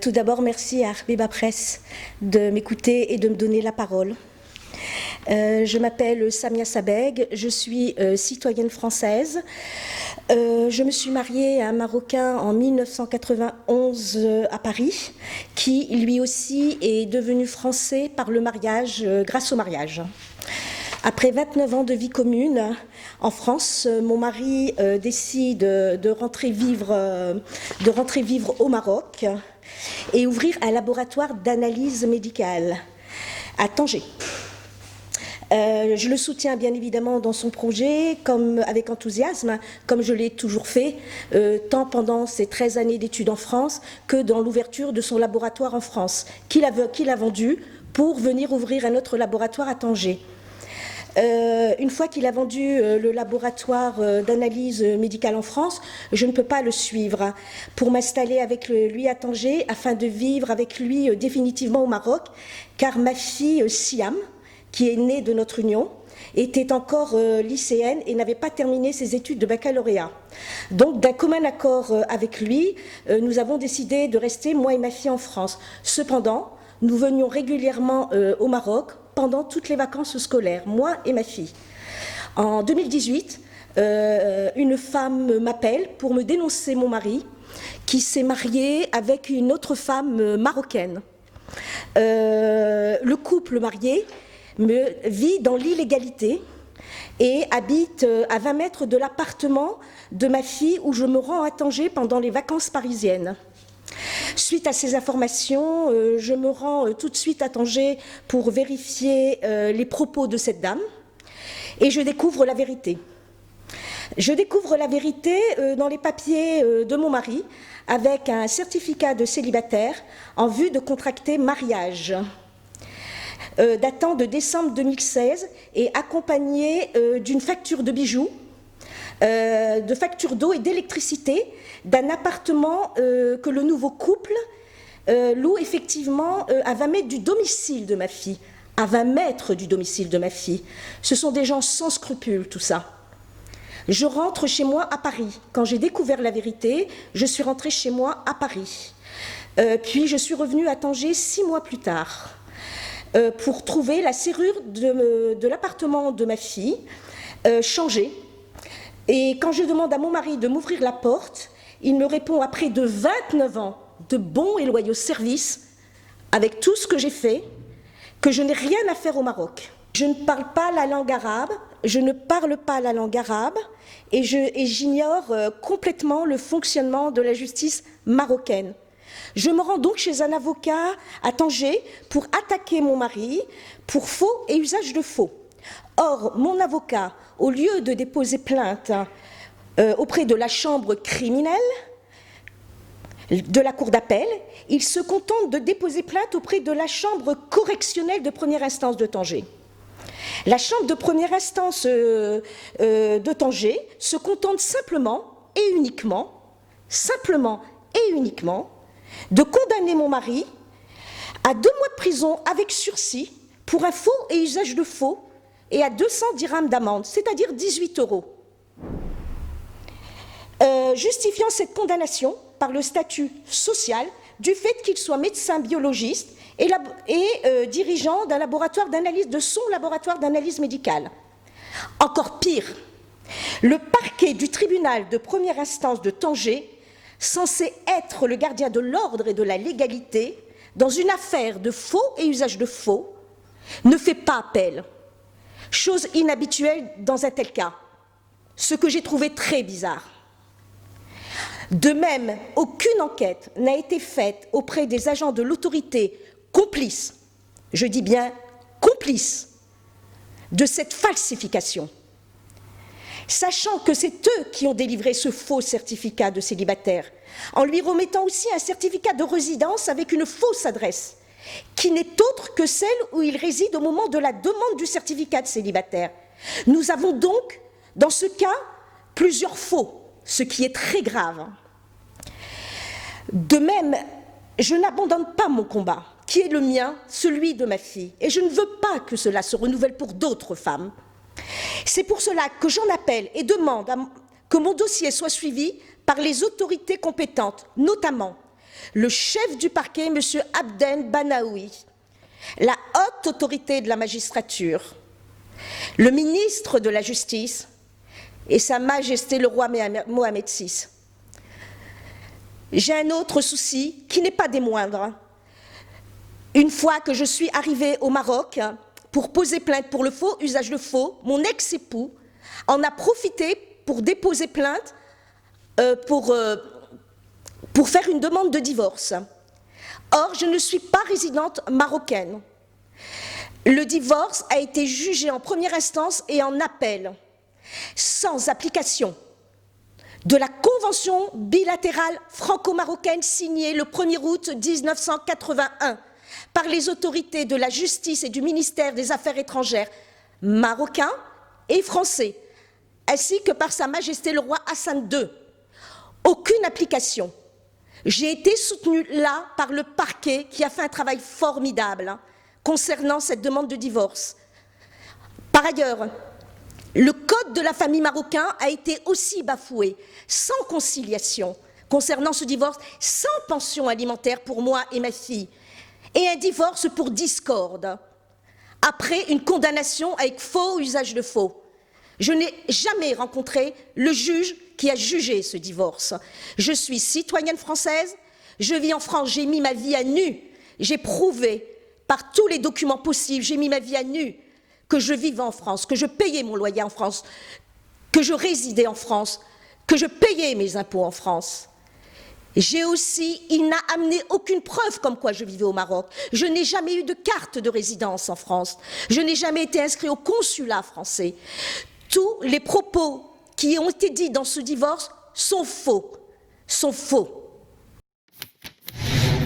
Tout d'abord, merci à Arbiba Press de m'écouter et de me donner la parole. Je m'appelle Samia Sabeg, je suis citoyenne française. Je me suis mariée à un Marocain en 1991 à Paris, qui lui aussi est devenu français par le mariage, grâce au mariage. Après 29 ans de vie commune en France, mon mari décide de rentrer vivre au Maroc et ouvrir un laboratoire d'analyse médicale à Tanger. Je le soutiens bien évidemment dans son projet, avec enthousiasme, comme je l'ai toujours fait, tant pendant ses 13 années d'études en France que dans l'ouverture de son laboratoire en France, qu'il a vendu pour venir ouvrir un autre laboratoire à Tanger. Une fois qu'il a vendu le laboratoire d'analyse médicale en France, je ne peux pas le suivre pour m'installer avec lui à Tanger afin de vivre avec lui définitivement au Maroc, car ma fille Siam, qui est née de notre union, était encore lycéenne et n'avait pas terminé ses études de baccalauréat. Donc, d'un commun accord avec lui, nous avons décidé de rester, moi et ma fille, en France. Cependant, nous venions régulièrement au Maroc pendant toutes les vacances scolaires, moi et ma fille. En 2018, une femme m'appelle pour me dénoncer mon mari qui s'est marié avec une autre femme marocaine. Le couple marié vit dans l'illégalité et habite à 20 mètres de l'appartement de ma fille où je me rends à Tanger pendant les vacances parisiennes. Suite à ces informations, je me rends tout de suite à Tanger pour vérifier les propos de cette dame et je découvre la vérité. Je découvre la vérité dans les papiers de mon mari avec un certificat de célibataire en vue de contracter mariage. Datant de décembre 2016 et accompagné d'une facture de bijoux, de facture d'eau et d'électricité d'un appartement que le nouveau couple loue effectivement à 20 mètres du domicile de ma fille. À 20 mètres du domicile de ma fille. Ce sont des gens sans scrupules, tout ça. Je rentre chez moi à Paris. Quand j'ai découvert la vérité, je suis rentrée chez moi à Paris. Puis je suis revenue à Tanger 6 mois plus tard pour trouver la serrure de l'appartement de ma fille changée. Et quand je demande à mon mari de m'ouvrir la porte, il me répond après de 29 ans de bons et loyaux services, avec tout ce que j'ai fait, que je n'ai rien à faire au Maroc. Je ne parle pas la langue arabe, et j'ignore complètement le fonctionnement de la justice marocaine. Je me rends donc chez un avocat à Tanger pour attaquer mon mari pour faux et usage de faux. Or, mon avocat, au lieu de déposer plainte auprès de la chambre criminelle de la cour d'appel, il se contente de déposer plainte auprès de la chambre correctionnelle de première instance de Tanger. La chambre de première instance de Tanger se contente simplement et uniquement de condamner mon mari à 2 mois de prison avec sursis pour un faux et usage de faux et à 200 dirhams d'amende, c'est-à-dire 18 €. Justifiant cette condamnation par le statut social du fait qu'il soit médecin biologiste et dirigeant d'un laboratoire d'analyse, de son laboratoire d'analyse médicale. Encore pire, le parquet du tribunal de première instance de Tanger, censé être le gardien de l'ordre et de la légalité, dans une affaire de faux et usage de faux, ne fait pas appel. Chose inhabituelle dans un tel cas, ce que j'ai trouvé très bizarre. De même, aucune enquête n'a été faite auprès des agents de l'autorité complices, je dis bien complices, de cette falsification. Sachant que c'est eux qui ont délivré ce faux certificat de célibataire, en lui remettant aussi un certificat de résidence avec une fausse adresse, qui n'est autre que celle où il réside au moment de la demande du certificat de célibataire. Nous avons donc, dans ce cas, plusieurs faux, ce qui est très grave. De même, je n'abandonne pas mon combat, qui est le mien, celui de ma fille, et je ne veux pas que cela se renouvelle pour d'autres femmes. C'est pour cela que j'en appelle et demande que mon dossier soit suivi par les autorités compétentes, notamment le chef du parquet, M. Abden Banaoui, la haute autorité de la magistrature, le ministre de la Justice et Sa Majesté le roi Mohamed VI. J'ai un autre souci qui n'est pas des moindres. Une fois que je suis arrivée au Maroc pour poser plainte pour le faux usage de faux, mon ex-époux en a profité pour déposer plainte pour faire une demande de divorce. Or, je ne suis pas résidente marocaine. Le divorce a été jugé en première instance et en appel, sans application de la convention bilatérale franco-marocaine signée le 1er août 1981 par les autorités de la justice et du ministère des Affaires étrangères marocains et français, ainsi que par Sa Majesté le roi Hassan II. Aucune application. J'ai été soutenue là par le parquet qui a fait un travail formidable concernant cette demande de divorce. Par ailleurs, le code de la famille marocain a été aussi bafoué, sans conciliation concernant ce divorce, sans pension alimentaire pour moi et ma fille, et un divorce pour discorde, après une condamnation avec faux usage de faux. Je n'ai jamais rencontré le juge qui a jugé ce divorce. Je suis citoyenne française, je vis en France, j'ai mis ma vie à nu, j'ai prouvé par tous les documents possibles, j'ai mis ma vie à nu que je vivais en France, que je payais mon loyer en France, que je résidais en France, que je payais mes impôts en France. Il n'a amené aucune preuve comme quoi je vivais au Maroc. Je n'ai jamais eu de carte de résidence en France. Je n'ai jamais été inscrit au consulat français. Tous les propos qui ont été dits dans ce divorce sont faux. Sont faux.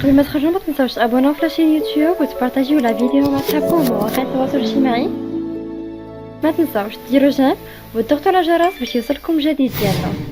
قبل ما تخرجوا ما تنساوش تابوناو في لاشين يوتيوب وتبارطاجيو لا فيديو مع صحابكم ومواقع التواصل الاجتماعي. ما تنساوش ديروا جيم وتضغطوا على الجرس باش يوصلكم جديد ديالنا.